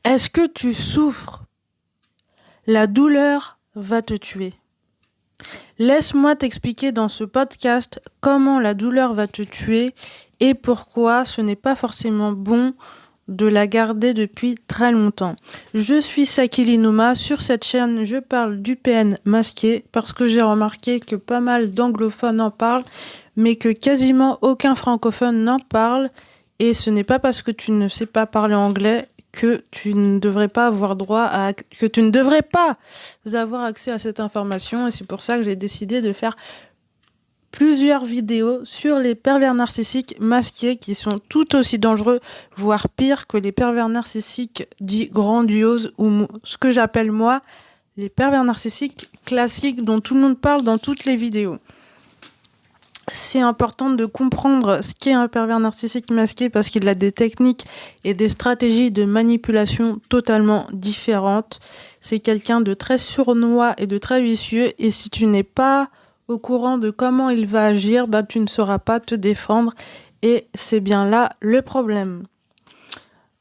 Est-ce que tu souffres? La douleur va te tuer. Laisse-moi t'expliquer dans ce podcast comment la douleur va te tuer et pourquoi ce n'est pas forcément bon de la garder depuis très longtemps. Je suis Sakili Nouma. Sur cette chaîne, je parle du PN masqué parce que j'ai remarqué que pas mal d'anglophones en parlent, mais que quasiment aucun francophone n'en parle. Et ce n'est pas parce que tu ne sais pas parler anglais que tu ne devrais pas avoir que tu ne devrais pas avoir accès à cette information. Et c'est pour ça que j'ai décidé de faire plusieurs vidéos sur les pervers narcissiques masqués qui sont tout aussi dangereux, voire pire que les pervers narcissiques dits grandioses ou ce que j'appelle moi les pervers narcissiques classiques dont tout le monde parle dans toutes les vidéos. C'est important de comprendre ce qu'est un pervers narcissique masqué parce qu'il a des techniques et des stratégies de manipulation totalement différentes. C'est quelqu'un de très sournois et de très vicieux, et si tu n'es pas au courant de comment il va agir, tu ne sauras pas te défendre, et c'est bien là le problème.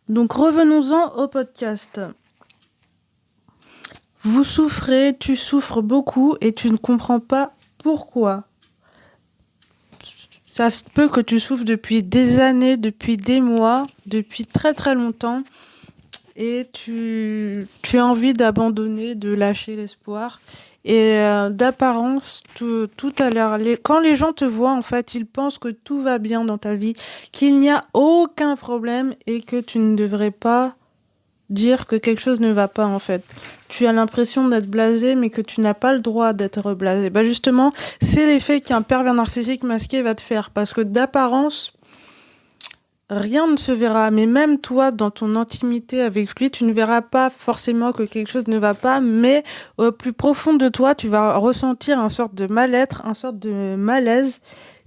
Donc revenons-en au podcast. Vous souffrez, tu souffres beaucoup et tu ne comprends pas pourquoi. Ça se peut que tu souffres depuis des années, depuis des mois, depuis très très longtemps, et tu as envie d'abandonner, de lâcher l'espoir. Et d'apparence, tout à l'heure, quand les gens te voient, en fait, ils pensent que tout va bien dans ta vie, qu'il n'y a aucun problème et que tu ne devrais pas dire que quelque chose ne va pas, en fait. Tu as l'impression d'être blasé, mais que tu n'as pas le droit d'être blasé. Justement, c'est l'effet qu'un pervers narcissique masqué va te faire. Parce que d'apparence, rien ne se verra. Mais même toi, dans ton intimité avec lui, tu ne verras pas forcément que quelque chose ne va pas. Mais au plus profond de toi, tu vas ressentir une sorte de mal-être, une sorte de malaise.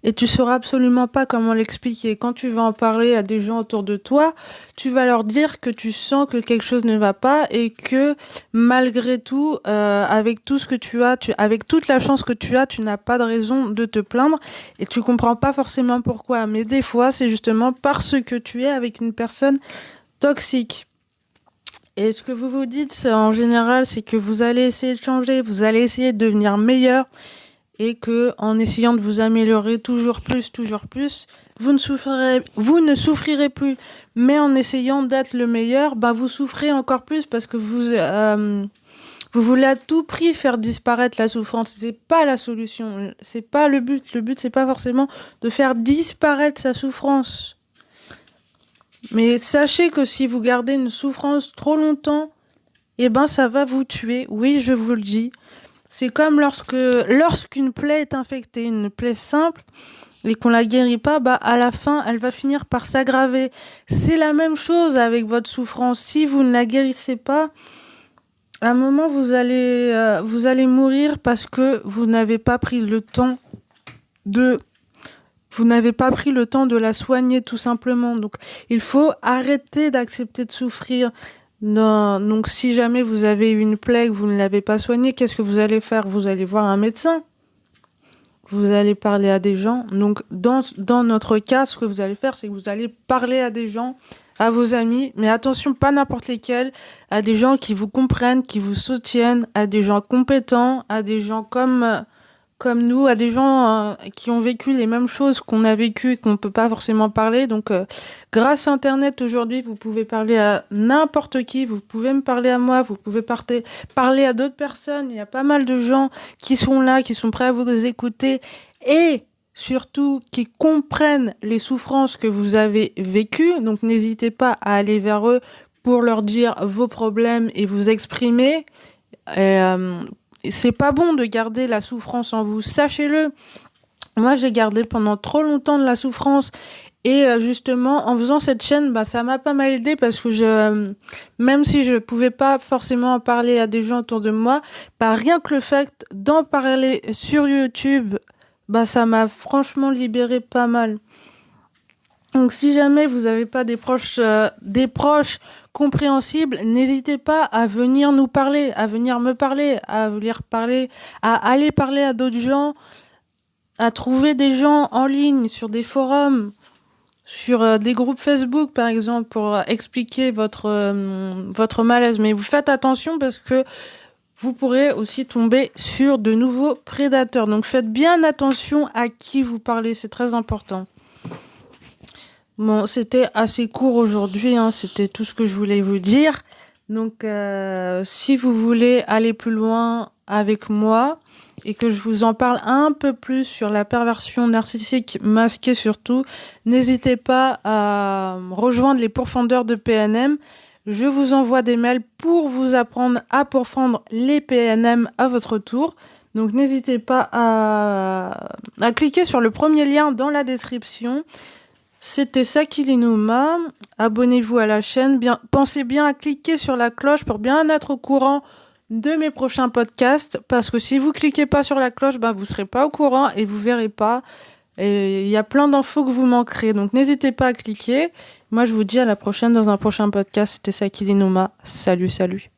Et tu sauras absolument pas comment l'expliquer. Quand tu vas en parler à des gens autour de toi, tu vas leur dire que tu sens que quelque chose ne va pas et que malgré tout, avec tout ce que tu as, avec toute la chance que tu as, tu n'as pas de raison de te plaindre et tu comprends pas forcément pourquoi. Mais des fois, c'est justement parce que tu es avec une personne toxique. Et ce que vous vous dites en général, c'est que vous allez essayer de changer, vous allez essayer de devenir meilleur, et que en essayant de vous améliorer toujours plus, vous ne souffrirez plus. Mais en essayant d'être le meilleur, vous souffrez encore plus parce que vous voulez à tout prix faire disparaître la souffrance. C'est pas la solution, c'est pas le but. Le but, c'est pas forcément de faire disparaître sa souffrance. Mais sachez que si vous gardez une souffrance trop longtemps, ça va vous tuer. Oui, je vous le dis. C'est comme lorsqu'une plaie est infectée, une plaie simple, et qu'on la guérit pas, à la fin, elle va finir par s'aggraver. C'est la même chose avec votre souffrance. Si vous ne la guérissez pas, à un moment, vous allez mourir parce que vous n'avez pas pris le temps de la soigner, tout simplement. Donc, il faut arrêter d'accepter de souffrir. Non, donc si jamais vous avez une plaie que vous ne l'avez pas soignée, qu'est-ce que vous allez faire? Vous allez voir un médecin. Vous allez parler à des gens. Donc dans notre cas, ce que vous allez faire, c'est que vous allez parler à des gens, à vos amis, mais attention, pas n'importe lesquels, à des gens qui vous comprennent, qui vous soutiennent, à des gens compétents, à des gens comme nous, à des gens qui ont vécu les mêmes choses qu'on a vécues et qu'on ne peut pas forcément parler. Donc, grâce à Internet, aujourd'hui, vous pouvez parler à n'importe qui, vous pouvez me parler à moi, vous pouvez parler à d'autres personnes. Il y a pas mal de gens qui sont là, qui sont prêts à vous écouter et surtout qui comprennent les souffrances que vous avez vécues. Donc, n'hésitez pas à aller vers eux pour leur dire vos problèmes et vous exprimer. C'est pas bon de garder la souffrance en vous, sachez-le. Moi, j'ai gardé pendant trop longtemps de la souffrance et justement, en faisant cette chaîne, ça m'a pas mal aidé parce que même si je pouvais pas forcément en parler à des gens autour de moi, rien que le fait d'en parler sur YouTube, ça m'a franchement libéré pas mal. Donc si jamais vous n'avez pas des proches compréhensibles, n'hésitez pas à venir nous parler, à venir me parler, à venir parler, à aller parler à d'autres gens, à trouver des gens en ligne, sur des forums, sur des groupes Facebook, par exemple, pour expliquer votre malaise. Mais vous faites attention parce que vous pourrez aussi tomber sur de nouveaux prédateurs. Donc faites bien attention à qui vous parlez, c'est très important. Bon, c'était assez court aujourd'hui, hein, c'était tout ce que je voulais vous dire. Donc si vous voulez aller plus loin avec moi et que je vous en parle un peu plus sur la perversion narcissique masquée surtout, n'hésitez pas à rejoindre les pourfendeurs de PNM. Je vous envoie des mails pour vous apprendre à pourfendre les PNM à votre tour. Donc n'hésitez pas à cliquer sur le premier lien dans la description. C'était Sakilinuma. Abonnez-vous à la chaîne. Pensez bien à cliquer sur la cloche pour bien être au courant de mes prochains podcasts. Parce que si vous cliquez pas sur la cloche, vous serez pas au courant et vous verrez pas. Et il y a plein d'infos que vous manquerez. Donc n'hésitez pas à cliquer. Moi, je vous dis à la prochaine dans un prochain podcast. C'était Sakilinuma. Salut, salut.